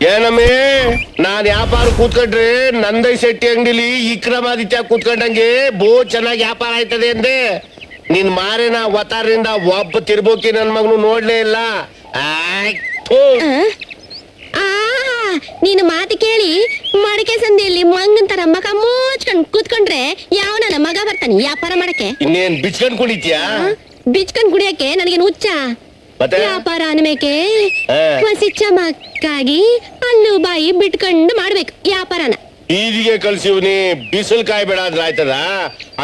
ಏನಮ್ಮೇ ನಾನ್ ವ್ಯಾಪಾರ ಕೂತ್ಕೊಂಡ್ರೆ ನಂದೈ ಶೆಟ್ಟಿ ಅಂಗಡಿಲಿ ವಿಕ್ರಮಾದಿತ್ಯ ಕೂತ್ಕೊಂಡಂಗೆ ಬೋ ಚೆನ್ನಾಗಿ ವ್ಯಾಪಾರ ಆಯ್ತದೆ ಅಂದೆ. ನಿನ್ ಮಾರೇನ ಅವತಾರದಿಂದ ಒಬ್ಬ ತಿರ್ಬೋಕಿ ನನ್ ಮಗನು ನೋಡ್ಲೇ ಇಲ್ಲ. ಆಯ್ತು ನೀನು ಮಾತು ಕೇಳಿ ಮಡಕೆ ಸಂದಿಯಲ್ಲಿ ಮಂಗನ್ ತರ ಮಗ ಮುಚ್ಕೊಂಡ್ ಕೂತ್ಕೊಂಡ್ರೆ ಯಾವ ನನ್ನ ಮಗ ಬರ್ತಾನೆ ವ್ಯಾಪಾರ ಮಾಡಕ್ಕೆ. ಇನ್ನೇನ್ ಬಿಚ್ಕೊಂಡ್ ಕುಡಿತ್ಯಾ? ಬಿಚ್ಕೊಂಡ್ ಕುಡಿಯಕ್ಕೆ ನನಗೇನು ಹುಚ್ಚ? ವ್ಯಾಪಾರ ಅನ್ಬೇಕೆ ಹೊಸಿ ಚಮಕ್ಕಾಗಿ ಅಲ್ಲು ಬಾಯಿ ಬಿಟ್ಕೊಂಡು ಮಾಡ್ಬೇಕು ವ್ಯಾಪಾರನ. ಬೀದಿಗೆ ಕಳ್ಸಿವ್ನಿ ಬಿಸಿಲು ಕಾಯ್ಬೇಡ ಆದ್ರೆ ಆಯ್ತದ.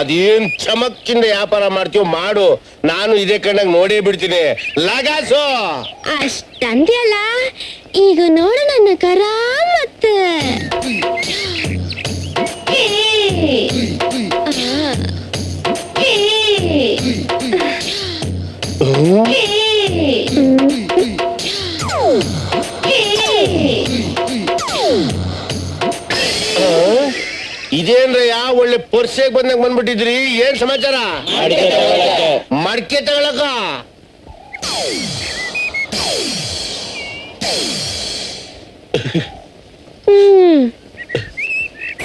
ಅದೇನ್ ಚಮಕ್ಕಿಂದ ವ್ಯಾಪಾರ ಮಾಡ್ತೀವ್ ಮಾಡು, ನಾನು ಇದೇ ಕಣ್ಣಾಗ ನೋಡೇ ಬಿಡ್ತೀನಿ. ಲಗಾಸು ಅಷ್ಟಂದ್ಯಲ್ಲ, ಈಗ ನೋಡು ನನ್ನ ಕರ ಮತ್ತ ಇದೇನ್ರಯ್ಯ ಒಳ್ಳೆ ಪರ್ಸೆಗ್ ಬಂದಾಗ ಬಂದ್ಬಿಟ್ಟಿದ್ರಿ. ಏನ್ ಸಮಾಚಾರ? ಮಡ್ಕೆ ತಗೊಳಕ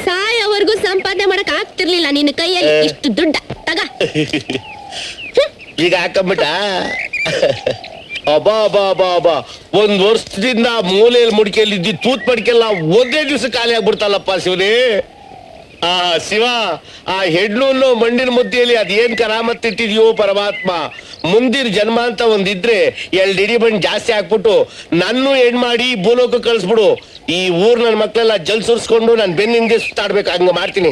ಸಾಯವರೆಗೂ ಸಂಪಾದನೆ ಮಾಡಕ್ ಆಗ್ತಿರ್ಲಿಲ್ಲ ನಿನ್ನ ಕೈಯಲ್ಲಿ ಇಷ್ಟು ದುಡ್ಡ ತಗ. ಈಗ ಹಾಕೊಂಬಿಟ್ಟ. ಅಬಾ ಬಾ ಬಾ ಬಾ, ಒಂದ್ ವರ್ಷದಿಂದ ಮೂಲೆಯಲ್ಲಿ ಮುಡಿಕೆಯಲ್ಲಿ ಇದ್ದಿ ತೂತ್ ಮಡಿಕೆಲ್ಲ ಒಂದೇ ದಿವಸ ಖಾಲಿ ಆಗ್ಬಿಡ್ತಲ್ಲಪ್ಪ ಶಿವನೇ. ಆ ಶಿವ, ಆ ಹೆಡ್ಲೂನು ಮಂಡಿನ ಮುದ್ದೆಯಲ್ಲಿ ಅದೇನ್ ಕರಾಮತ್ ಇಟ್ಟಿದ್ಯೋ ಪರಮಾತ್ಮ. ಮುಂದಿನ ಜನ್ಮ ಅಂತ ಒಂದಿದ್ರೆ ಎಲ್ಡಿಡಿ ಬಂಡ್ ಜಾಸ್ತಿ ಹಾಕ್ಬಿಟ್ಟು ನನ್ನೂ ಹೆಣ್ಮಾಡಿ ಭೂಲೋಕ ಕಳಿಸ್ಬಿಡು. ಈ ಊರ್ ನನ್ ಮಕ್ಳೆಲ್ಲ ಜಲ್ ಸುರ್ಸ್ಕೊಂಡು ನನ್ ಬೆನ್ನಿಂದೆ ಸುತ್ತಾಡ್ಬೇಕು, ಹಂಗ ಮಾಡ್ತೀನಿ.